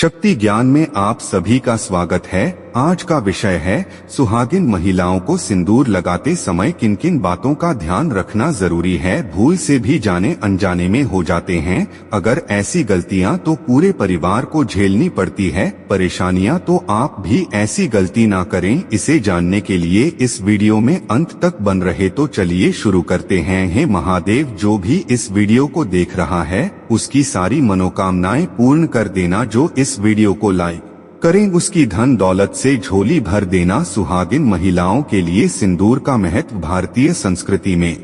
शक्ति ज्ञान में आप सभी का स्वागत है। आज का विषय है सुहागिन महिलाओं को सिंदूर लगाते समय किन किन बातों का ध्यान रखना जरूरी है। भूल से भी जाने अनजाने में हो जाते हैं। अगर ऐसी गलतियां तो पूरे परिवार को झेलनी पड़ती है परेशानियां, तो आप भी ऐसी गलती ना करें। इसे जानने के लिए इस वीडियो में अंत तक बन रहे। तो चलिए शुरू करते हैं। हे महादेव, जो भी इस वीडियो को देख रहा है उसकी सारी मनोकामनाएं पूर्ण कर देना। जो इस वीडियो को लाइक करें उसकी धन दौलत से झोली भर देना। सुहागिन महिलाओं के लिए सिंदूर का महत्व भारतीय संस्कृति में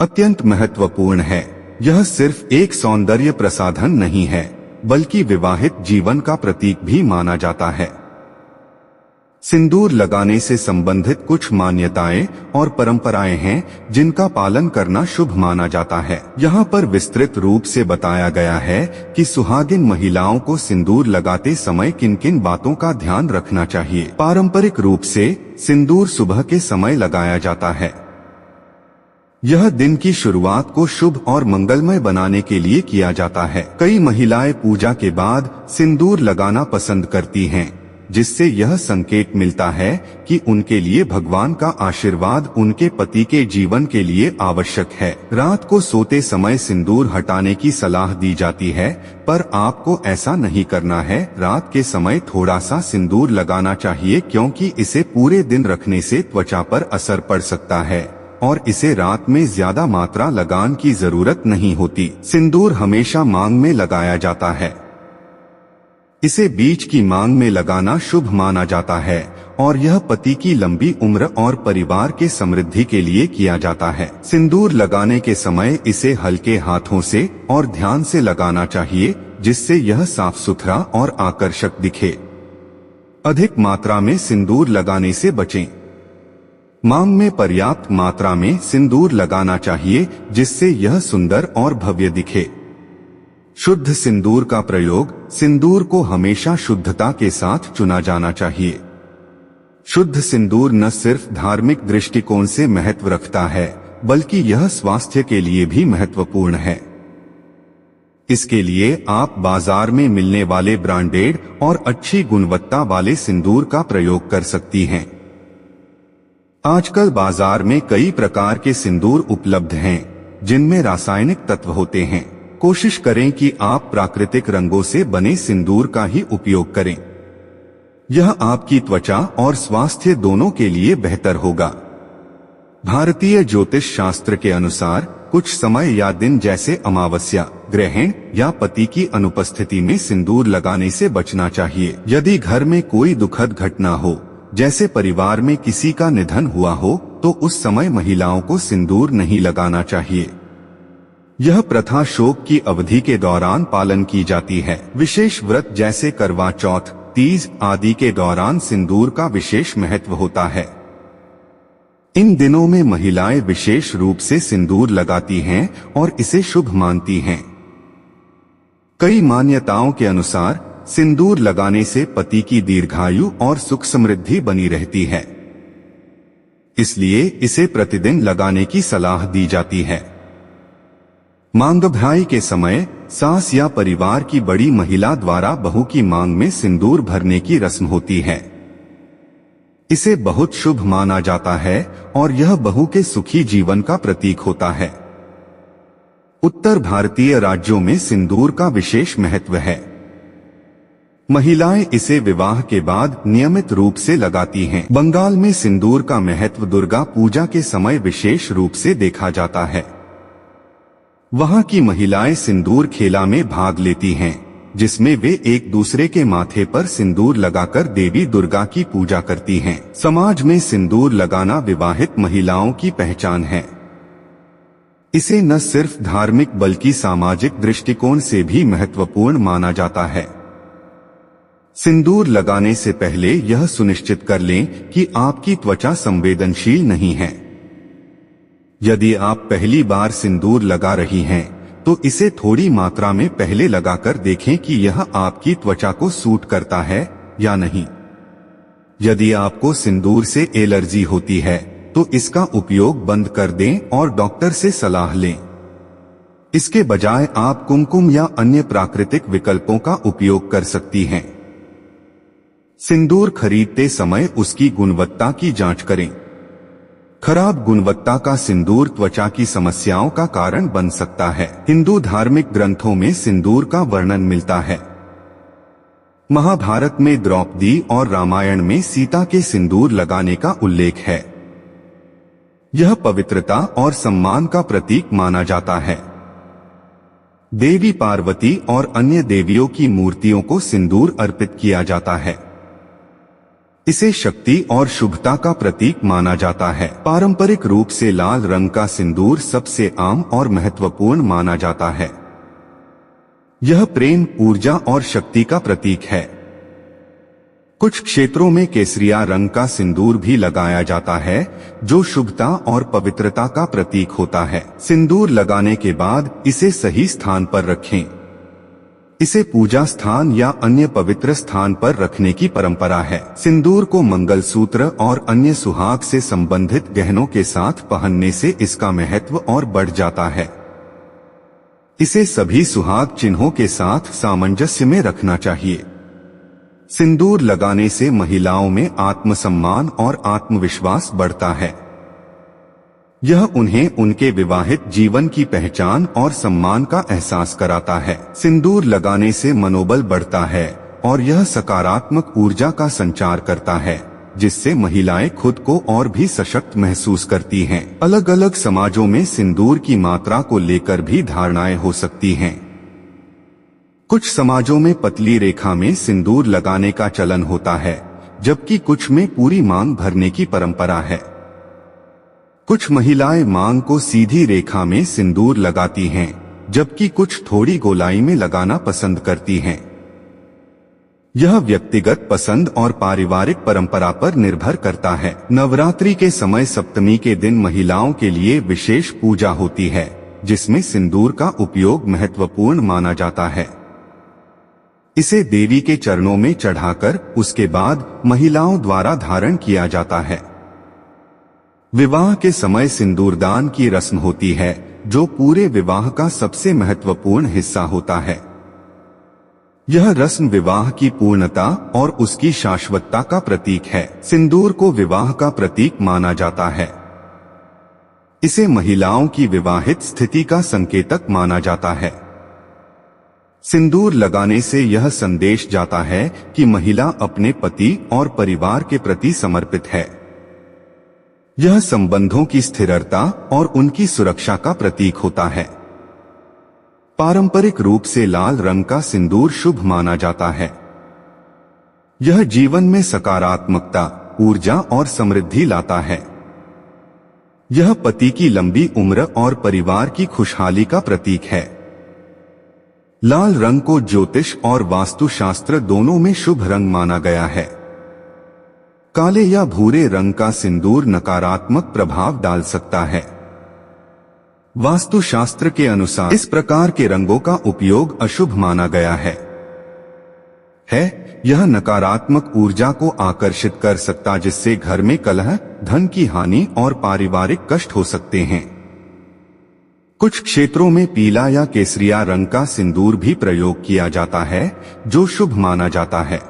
अत्यंत महत्वपूर्ण है। यह सिर्फ एक सौंदर्य प्रसाधन नहीं है, बल्कि विवाहित जीवन का प्रतीक भी माना जाता है। सिंदूर लगाने से संबंधित कुछ मान्यताएं और परंपराएं हैं जिनका पालन करना शुभ माना जाता है। यहाँ पर विस्तृत रूप से बताया गया है कि सुहागिन महिलाओं को सिंदूर लगाते समय किन किन बातों का ध्यान रखना चाहिए। पारंपरिक रूप से सिंदूर सुबह के समय लगाया जाता है। यह दिन की शुरुआत को शुभ और मंगलमय बनाने के लिए किया जाता है। कई महिलाएं पूजा के बाद सिंदूर लगाना पसंद करती हैं, जिससे यह संकेत मिलता है कि उनके लिए भगवान का आशीर्वाद उनके पति के जीवन के लिए आवश्यक है। रात को सोते समय सिंदूर हटाने की सलाह दी जाती है, पर आपको ऐसा नहीं करना है। रात के समय थोड़ा सा सिंदूर लगाना चाहिए, क्योंकि इसे पूरे दिन रखने से त्वचा पर असर पड़ सकता है और इसे रात में ज्यादा मात्रा लगाने की जरूरत नहीं होती। सिंदूर हमेशा मांग में लगाया जाता है। इसे बीच की मांग में लगाना शुभ माना जाता है और यह पति की लंबी उम्र और परिवार के समृद्धि के लिए किया जाता है। सिंदूर लगाने के समय इसे हल्के हाथों से और ध्यान से लगाना चाहिए, जिससे यह साफ सुथरा और आकर्षक दिखे। अधिक मात्रा में सिंदूर लगाने से बचें। मांग में पर्याप्त मात्रा में सिंदूर लगाना चाहिए, जिससे यह सुंदर और भव्य दिखे। शुद्ध सिंदूर का प्रयोग। सिंदूर को हमेशा शुद्धता के साथ चुना जाना चाहिए। शुद्ध सिंदूर न सिर्फ धार्मिक दृष्टिकोण से महत्व रखता है, बल्कि यह स्वास्थ्य के लिए भी महत्वपूर्ण है। इसके लिए आप बाजार में मिलने वाले ब्रांडेड और अच्छी गुणवत्ता वाले सिंदूर का प्रयोग कर सकती हैं। आजकल बाजार में कई प्रकार के सिंदूर उपलब्ध हैं, जिनमें रासायनिक तत्व होते हैं। कोशिश करें कि आप प्राकृतिक रंगों से बने सिंदूर का ही उपयोग करें। यह आपकी त्वचा और स्वास्थ्य दोनों के लिए बेहतर होगा। भारतीय ज्योतिष शास्त्र के अनुसार कुछ समय या दिन जैसे अमावस्या, ग्रहण या पति की अनुपस्थिति में सिंदूर लगाने से बचना चाहिए। यदि घर में कोई दुखद घटना हो, जैसे परिवार में किसी का निधन हुआ हो, तो उस समय महिलाओं को सिंदूर नहीं लगाना चाहिए। यह प्रथा शोक की अवधि के दौरान पालन की जाती है। विशेष व्रत जैसे करवा चौथ, तीज आदि के दौरान सिंदूर का विशेष महत्व होता है। इन दिनों में महिलाएं विशेष रूप से सिंदूर लगाती हैं और इसे शुभ मानती हैं। कई मान्यताओं के अनुसार सिंदूर लगाने से पति की दीर्घायु और सुख समृद्धि बनी रहती है, इसलिए इसे प्रतिदिन लगाने की सलाह दी जाती है। मांगभ्याई के समय सास या परिवार की बड़ी महिला द्वारा बहू की मांग में सिंदूर भरने की रस्म होती है। इसे बहुत शुभ माना जाता है और यह बहू के सुखी जीवन का प्रतीक होता है। उत्तर भारतीय राज्यों में सिंदूर का विशेष महत्व है। महिलाएं इसे विवाह के बाद नियमित रूप से लगाती हैं। बंगाल में सिंदूर का महत्व दुर्गा पूजा के समय विशेष रूप से देखा जाता है। वहां की महिलाएं सिंदूर खेला में भाग लेती हैं, जिसमें वे एक दूसरे के माथे पर सिंदूर लगाकर देवी दुर्गा की पूजा करती हैं। समाज में सिंदूर लगाना विवाहित महिलाओं की पहचान है। इसे न सिर्फ धार्मिक बल्कि सामाजिक दृष्टिकोण से भी महत्वपूर्ण माना जाता है। सिंदूर लगाने से पहले यह सुनिश्चित कर लें कि आपकी त्वचा संवेदनशील नहीं है। यदि आप पहली बार सिंदूर लगा रही हैं, तो इसे थोड़ी मात्रा में पहले लगाकर देखें कि यह आपकी त्वचा को सूट करता है या नहीं। यदि आपको सिंदूर से एलर्जी होती है, तो इसका उपयोग बंद कर दें और डॉक्टर से सलाह लें। इसके बजाय आप कुमकुम या अन्य प्राकृतिक विकल्पों का उपयोग कर सकती हैं। सिंदूर खरीदते समय उसकी गुणवत्ता की जांच करें। खराब गुणवत्ता का सिंदूर त्वचा की समस्याओं का कारण बन सकता है। हिंदू धार्मिक ग्रंथों में सिंदूर का वर्णन मिलता है। महाभारत में द्रौपदी और रामायण में सीता के सिंदूर लगाने का उल्लेख है। यह पवित्रता और सम्मान का प्रतीक माना जाता है। देवी पार्वती और अन्य देवियों की मूर्तियों को सिंदूर अर्पित किया जाता है। इसे शक्ति और शुभता का प्रतीक माना जाता है। पारंपरिक रूप से लाल रंग का सिंदूर सबसे आम और महत्वपूर्ण माना जाता है। यह प्रेम, ऊर्जा और शक्ति का प्रतीक है। कुछ क्षेत्रों में केसरिया रंग का सिंदूर भी लगाया जाता है, जो शुभता और पवित्रता का प्रतीक होता है। सिंदूर लगाने के बाद इसे सही स्थान पर रखें। इसे पूजा स्थान या अन्य पवित्र स्थान पर रखने की परंपरा है। सिंदूर को मंगलसूत्र और अन्य सुहाग से संबंधित गहनों के साथ पहनने से इसका महत्व और बढ़ जाता है। इसे सभी सुहाग चिन्हों के साथ सामंजस्य में रखना चाहिए। सिंदूर लगाने से महिलाओं में आत्मसम्मान और आत्मविश्वास बढ़ता है। यह उन्हें उनके विवाहित जीवन की पहचान और सम्मान का एहसास कराता है। सिंदूर लगाने से मनोबल बढ़ता है और यह सकारात्मक ऊर्जा का संचार करता है, जिससे महिलाएं खुद को और भी सशक्त महसूस करती हैं। अलग अलग समाजों में सिंदूर की मात्रा को लेकर भी धारणाएं हो सकती हैं। कुछ समाजों में पतली रेखा में सिंदूर लगाने का चलन होता है, जबकि कुछ में पूरी मांग भरने की परंपरा है। कुछ महिलाएं मांग को सीधी रेखा में सिंदूर लगाती हैं, जबकि कुछ थोड़ी गोलाई में लगाना पसंद करती हैं। यह व्यक्तिगत पसंद और पारिवारिक परंपरा पर निर्भर करता है। नवरात्रि के समय सप्तमी के दिन महिलाओं के लिए विशेष पूजा होती है, जिसमें सिंदूर का उपयोग महत्वपूर्ण माना जाता है। इसे देवी के चरणों में चढ़ाकर उसके बाद महिलाओं द्वारा धारण किया जाता है। विवाह के समय सिंदूरदान की रस्म होती है, जो पूरे विवाह का सबसे महत्वपूर्ण हिस्सा होता है। यह रस्म विवाह की पूर्णता और उसकी शाश्वतता का प्रतीक है। सिंदूर को विवाह का प्रतीक माना जाता है। इसे महिलाओं की विवाहित स्थिति का संकेतक माना जाता है। सिंदूर लगाने से यह संदेश जाता है कि महिला अपने पति और परिवार के प्रति समर्पित है। यह संबंधों की स्थिरता और उनकी सुरक्षा का प्रतीक होता है। पारंपरिक रूप से लाल रंग का सिंदूर शुभ माना जाता है। यह जीवन में सकारात्मकता, ऊर्जा और समृद्धि लाता है। यह पति की लंबी उम्र और परिवार की खुशहाली का प्रतीक है। लाल रंग को ज्योतिष और वास्तुशास्त्र दोनों में शुभ रंग माना गया है। काले या भूरे रंग का सिंदूर नकारात्मक प्रभाव डाल सकता है। वास्तुशास्त्र के अनुसार इस प्रकार के रंगों का उपयोग अशुभ माना गया है। यह नकारात्मक ऊर्जा को आकर्षित कर सकता, जिससे घर में कलह, धन की हानि और पारिवारिक कष्ट हो सकते हैं। कुछ क्षेत्रों में पीला या केसरिया रंग का सिंदूर भी प्रयोग किया जाता है, जो शुभ माना जाता है।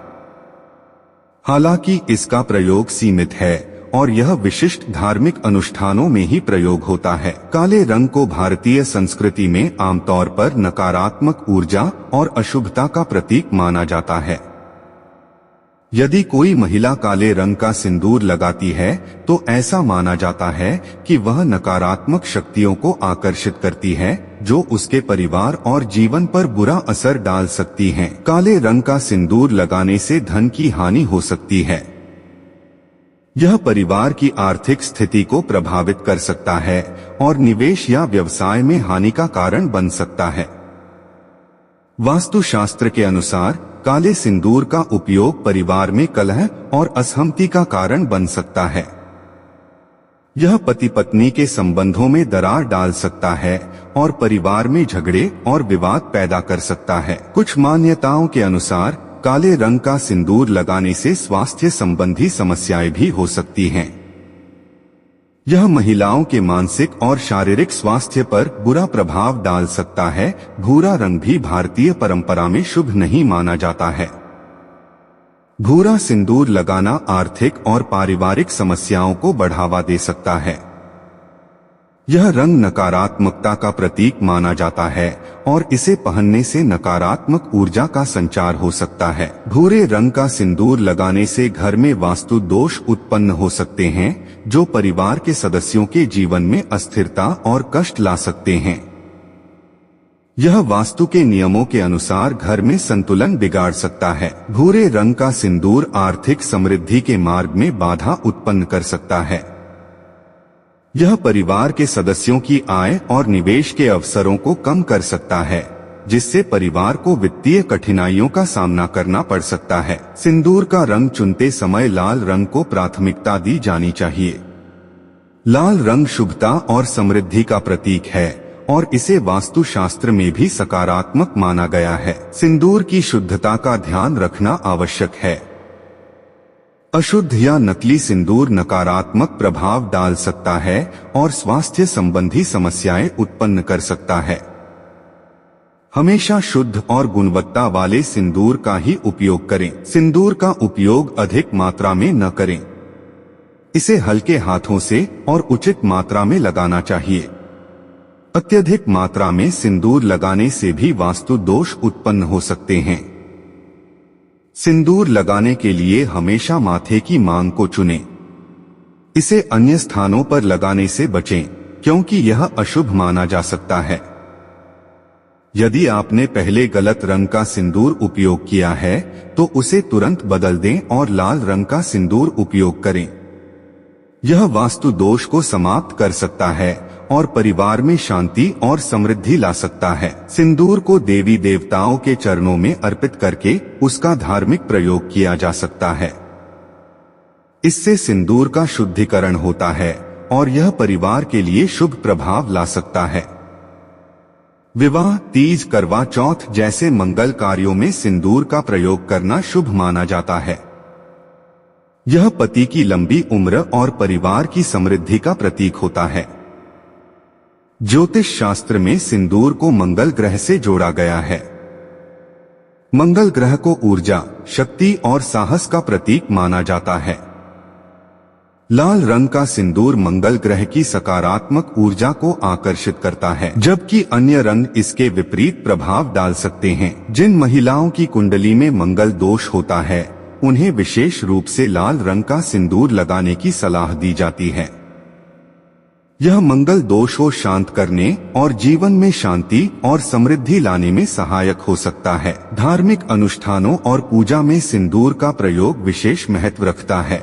हालांकि इसका प्रयोग सीमित है और यह विशिष्ट धार्मिक अनुष्ठानों में ही प्रयोग होता है। काले रंग को भारतीय संस्कृति में आमतौर पर नकारात्मक ऊर्जा और अशुभता का प्रतीक माना जाता है। यदि कोई महिला काले रंग का सिंदूर लगाती है, तो ऐसा माना जाता है कि वह नकारात्मक शक्तियों को आकर्षित करती है, जो उसके परिवार और जीवन पर बुरा असर डाल सकती हैं। काले रंग का सिंदूर लगाने से धन की हानि हो सकती है। यह परिवार की आर्थिक स्थिति को प्रभावित कर सकता है और निवेश या व्यवसाय में हानि का कारण बन सकता है। वास्तुशास्त्र के अनुसार काले सिंदूर का उपयोग परिवार में कलह और असहमति का कारण बन सकता है। यह पति पत्नी के संबंधों में दरार डाल सकता है और परिवार में झगड़े और विवाद पैदा कर सकता है। कुछ मान्यताओं के अनुसार काले रंग का सिंदूर लगाने से स्वास्थ्य संबंधी समस्याएं भी हो सकती हैं। यह महिलाओं के मानसिक और शारीरिक स्वास्थ्य पर बुरा प्रभाव डाल सकता है। भूरा रंग भी भारतीय परंपरा में शुभ नहीं माना जाता है। भूरा सिंदूर लगाना आर्थिक और पारिवारिक समस्याओं को बढ़ावा दे सकता है। यह रंग नकारात्मकता का प्रतीक माना जाता है और इसे पहनने से नकारात्मक ऊर्जा का संचार हो सकता है। भूरे रंग का सिंदूर लगाने से घर में वास्तु दोष उत्पन्न हो सकते हैं, जो परिवार के सदस्यों के जीवन में अस्थिरता और कष्ट ला सकते हैं। यह वास्तु के नियमों के अनुसार घर में संतुलन बिगाड़ सकता है। भूरे रंग का सिंदूर आर्थिक समृद्धि के मार्ग में बाधा उत्पन्न कर सकता है। यह परिवार के सदस्यों की आय और निवेश के अवसरों को कम कर सकता है, जिससे परिवार को वित्तीय कठिनाइयों का सामना करना पड़ सकता है। सिंदूर का रंग चुनते समय लाल रंग को प्राथमिकता दी जानी चाहिए। लाल रंग शुभता और समृद्धि का प्रतीक है और इसे वास्तुशास्त्र में भी सकारात्मक माना गया है। सिंदूर की शुद्धता का ध्यान रखना आवश्यक है। अशुद्ध या नकली सिंदूर नकारात्मक प्रभाव डाल सकता है और स्वास्थ्य संबंधी समस्याएं उत्पन्न कर सकता है। हमेशा शुद्ध और गुणवत्ता वाले सिंदूर का ही उपयोग करें। सिंदूर का उपयोग अधिक मात्रा में न करें। इसे हल्के हाथों से और उचित मात्रा में लगाना चाहिए। अत्यधिक मात्रा में सिंदूर लगाने से भी वास्तु दोष उत्पन्न हो सकते हैं। सिंदूर लगाने के लिए हमेशा माथे की मांग को चुनें। इसे अन्य स्थानों पर लगाने से बचें, क्योंकि यह अशुभ माना जा सकता है। यदि आपने पहले गलत रंग का सिंदूर उपयोग किया है, तो उसे तुरंत बदल दें और लाल रंग का सिंदूर उपयोग करें। यह वास्तु दोष को समाप्त कर सकता है और परिवार में शांति और समृद्धि ला सकता है। सिंदूर को देवी देवताओं के चरणों में अर्पित करके उसका धार्मिक प्रयोग किया जा सकता है। इससे सिंदूर का शुद्धिकरण होता है और यह परिवार के लिए शुभ प्रभाव ला सकता है। विवाह, तीज, करवा चौथ जैसे मंगल कार्यों में सिंदूर का प्रयोग करना शुभ माना जाता है। यह पति की लंबी उम्र और परिवार की समृद्धि का प्रतीक होता है। ज्योतिष शास्त्र में सिंदूर को मंगल ग्रह से जोड़ा गया है। मंगल ग्रह को ऊर्जा, शक्ति और साहस का प्रतीक माना जाता है। लाल रंग का सिंदूर मंगल ग्रह की सकारात्मक ऊर्जा को आकर्षित करता है, जबकि अन्य रंग इसके विपरीत प्रभाव डाल सकते हैं। जिन महिलाओं की कुंडली में मंगल दोष होता है, उन्हें विशेष रूप से लाल रंग का सिंदूर लगाने की सलाह दी जाती है। यह मंगल दोष को शांत करने और जीवन में शांति और समृद्धि लाने में सहायक हो सकता है। धार्मिक अनुष्ठानों और पूजा में सिंदूर का प्रयोग विशेष महत्व रखता है।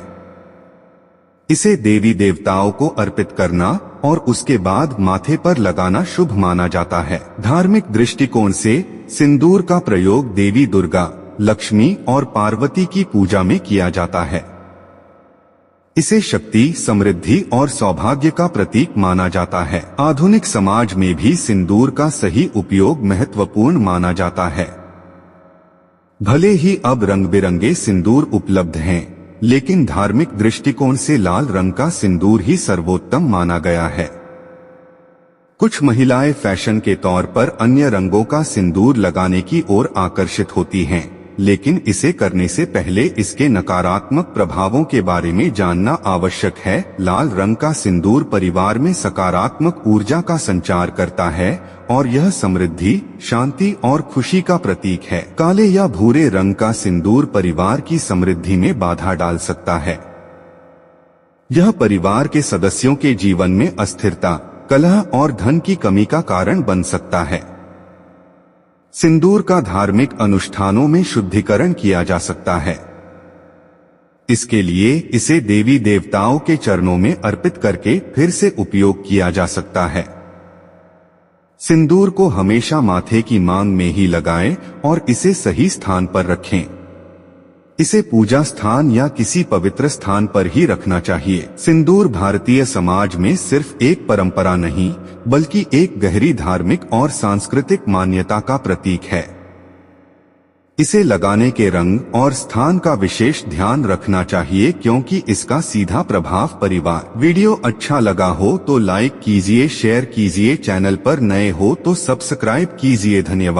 इसे देवी देवताओं को अर्पित करना और उसके बाद माथे पर लगाना शुभ माना जाता है। धार्मिक दृष्टिकोण से सिंदूर का प्रयोग देवी दुर्गा, लक्ष्मी और पार्वती की पूजा में किया जाता है। इसे शक्ति, समृद्धि और सौभाग्य का प्रतीक माना जाता है। आधुनिक समाज में भी सिंदूर का सही उपयोग महत्वपूर्ण माना जाता है। भले ही अब रंग बिरंगे सिंदूर उपलब्ध हैं, लेकिन धार्मिक दृष्टिकोण से लाल रंग का सिंदूर ही सर्वोत्तम माना गया है। कुछ महिलाएं फैशन के तौर पर अन्य रंगों का सिंदूर लगाने की ओर आकर्षित होती हैं, लेकिन इसे करने से पहले इसके नकारात्मक प्रभावों के बारे में जानना आवश्यक है। लाल रंग का सिंदूर परिवार में सकारात्मक ऊर्जा का संचार करता है और यह समृद्धि, शांति और खुशी का प्रतीक है। काले या भूरे रंग का सिंदूर परिवार की समृद्धि में बाधा डाल सकता है। यह परिवार के सदस्यों के जीवन में अस्थिरता, कलह और धन की कमी का कारण बन सकता है। सिंदूर का धार्मिक अनुष्ठानों में शुद्धिकरण किया जा सकता है। इसके लिए इसे देवी देवताओं के चरणों में अर्पित करके फिर से उपयोग किया जा सकता है। सिंदूर को हमेशा माथे की मांग में ही लगाएं और इसे सही स्थान पर रखें। इसे पूजा स्थान या किसी पवित्र स्थान पर ही रखना चाहिए। सिंदूर भारतीय समाज में सिर्फ एक परंपरा नहीं, बल्कि एक गहरी धार्मिक और सांस्कृतिक मान्यता का प्रतीक है। इसे लगाने के रंग और स्थान का विशेष ध्यान रखना चाहिए क्योंकि इसका सीधा प्रभाव परिवार। वीडियो अच्छा लगा हो तो लाइक कीजिए, शेयर कीजिए, चैनल पर नए हो तो सब्सक्राइब कीजिए। धन्यवाद।